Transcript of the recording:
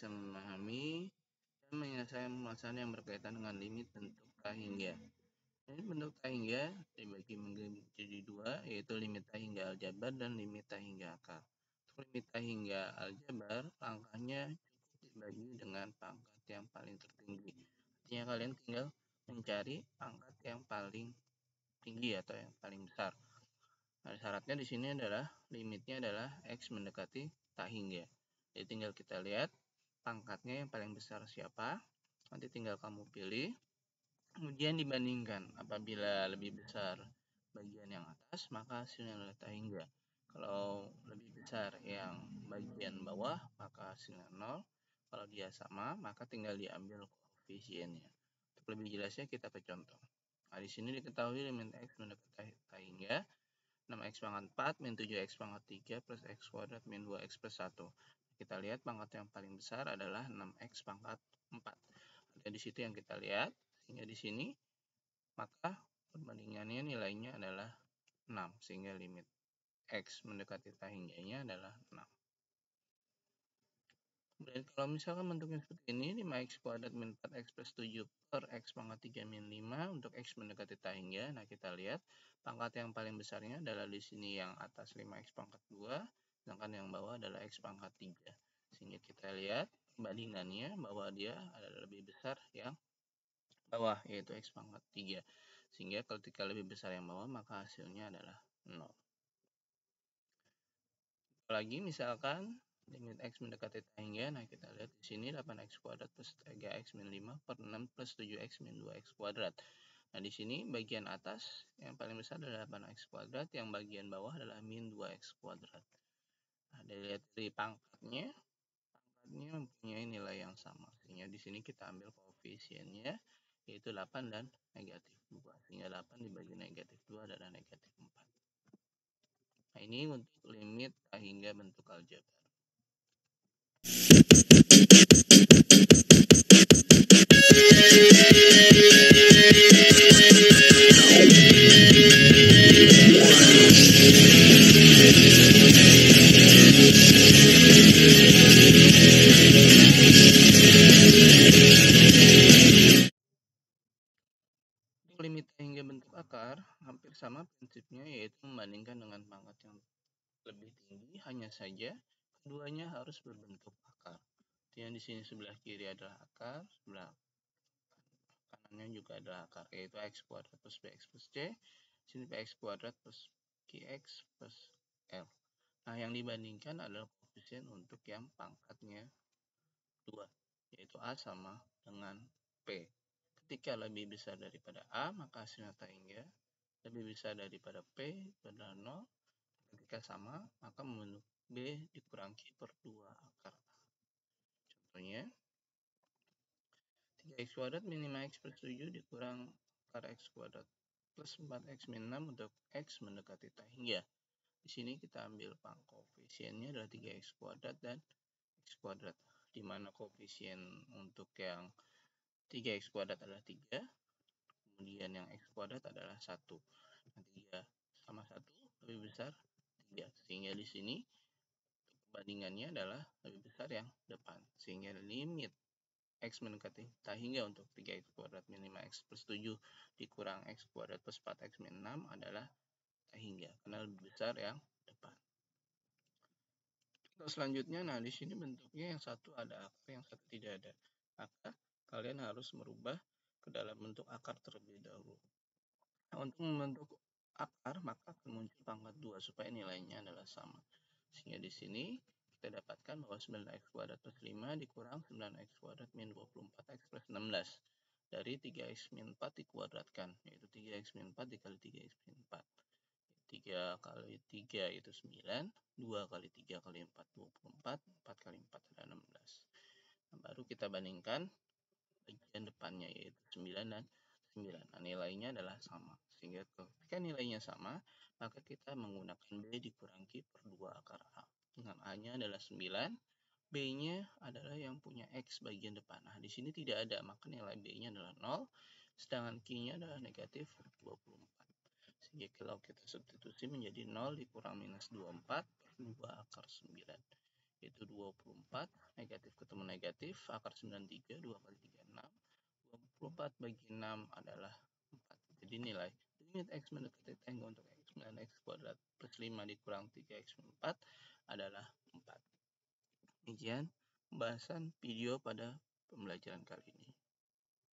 bisa memahami dan menyelesaikan permasalahan yang berkaitan dengan limit bentuk K hingga. Ini bentuk K hingga dibagi menjadi dua, yaitu limit K hingga aljabar dan limit K hingga akar. Untuk limit K hingga aljabar, pangkatnya cukup dibagi dengan pangkat yang paling tertinggi. Artinya kalian tinggal mencari pangkat yang paling tinggi atau yang paling besar. Nah, syaratnya di sini adalah limitnya adalah X mendekati K hingga. Jadi tinggal kita lihat pangkatnya yang paling besar siapa. Nanti tinggal kamu pilih. Kemudian dibandingkan. Apabila lebih besar bagian yang atas, maka hasilnya adalah K hingga. Kalau lebih besar yang bagian bawah, maka hasilnya 0. Kalau dia sama, maka tinggal diambil koefisiennya. Untuk lebih jelasnya kita ke contoh. Nah, di sini diketahui limit X mendekati K hingga 6x pangkat 4 min 7x pangkat 3 plus x kuadrat min 2x plus 1. Kita lihat pangkat yang paling besar adalah 6x pangkat 4. Ada di situ yang kita lihat, sehingga di sini maka perbandingannya nilainya adalah 6, sehingga limit x mendekati K hingganya adalah 6. Kemudian kalau misalkan bentuknya seperti ini, 5x kuadrat min 4x plus 7 per x pangkat 3 min 5 untuk x mendekati K hingga. Nah, kita lihat pangkat yang paling besarnya adalah di sini yang atas 5x pangkat 2, sedangkan yang bawah adalah x pangkat 3. Sehingga kita lihat perbandingannya bahwa dia adalah lebih besar yang bawah, yaitu x pangkat 3. Sehingga ketika lebih besar yang bawah, maka hasilnya adalah 0. Lagi misalkan limit x mendekati K hingga, nah kita lihat di sini 8x kuadrat plus 3x min 5 per 6 plus 7x min 2x kuadrat. Nah, di sini bagian atas yang paling besar adalah 8x kuadrat, yang bagian bawah adalah min 2x kuadrat. Nah, dilihat dari pangkatnya mempunyai nilai yang sama. Sehingga di sini kita ambil koefisiennya, yaitu 8 dan negatif 2. Sehingga 8 dibagi negatif 2 adalah negatif 4. Nah, ini untuk limit K hingga bentuk aljabar. Untuk limit K hingga bentuk akar hampir sama prinsipnya, yaitu membandingkan dengan pangkat yang lebih tinggi, hanya saja keduanya harus berbentuk akar. Yang di sini sebelah kiri adalah akar, sebelah kanannya juga adalah akar, yaitu x kuadrat plus bx plus c. Sini bx kuadrat plus qx plus l. Nah, yang dibandingkan adalah koefisien untuk yang pangkatnya 2, yaitu a sama dengan p. Ketika lebih besar daripada a, maka hasilnya K hingga. Lebih besar daripada p adalah 0. Ketika sama, maka membentuk b dikurang q per 2 akar a. Contohnya, 3x kuadrat min 5x plus 7 dikurang akar x kuadrat plus 4x min 6 untuk x mendekati K hingga. Di sini kita ambil koefisiennya adalah 3x kuadrat dan x kuadrat, di mana koefisien untuk yang 3x kuadrat adalah 3, kemudian yang x kuadrat adalah 1. Nah, 3 sama 1 lebih besar 3, sehingga di sini perbandingannya adalah lebih besar yang depan, sehingga limit x mendekati K hingga untuk 3x kuadrat min 5x plus 7 dikurang x kuadrat plus 4x min 6 adalah K hingga, karena lebih besar yang depan. Untuk selanjutnya, nah di sini bentuknya yang satu ada akar, yang satu tidak ada. Maka kalian harus merubah ke dalam bentuk akar terlebih dahulu. Nah, untuk membentuk akar, maka akan muncul pangkat 2 supaya nilainya adalah sama. Sehingga di sini kita dapatkan bahwa 9x kuadrat plus 5 dikurang 9x kuadrat min 24x plus 16. Dari 3x min 4 dikuadratkan, yaitu 3x min 4 dikali 3x min 4. 3 kali 3 itu 9, 2 kali 3 kali 4, 24, 4 kali 4 adalah 16. Nah, baru kita bandingkan bagian depannya, yaitu 9 dan 9. Nah, nilainya adalah sama. Sehingga ketika nilainya sama, maka kita menggunakan B dikurang Q per 2 akar A. Dengan A-nya adalah 9, B-nya adalah yang punya X bagian depan. Nah, di sini tidak ada, maka nilai B-nya adalah 0, sedangkan Q-nya adalah negatif 24. Sehingga kalau kita substitusi menjadi 0 dikurang minus 24 per 2 akar 9. yaitu 24, negatif ketemu negatif, akar 93, 2 kali 3, 6. 24 bagi 6 adalah 4. Jadi nilai limit X mendekati tangga untuk X 9 X kuadrat plus 5 dikurang 3X 4 adalah 4. Demikian pembahasan video pada pembelajaran kali ini.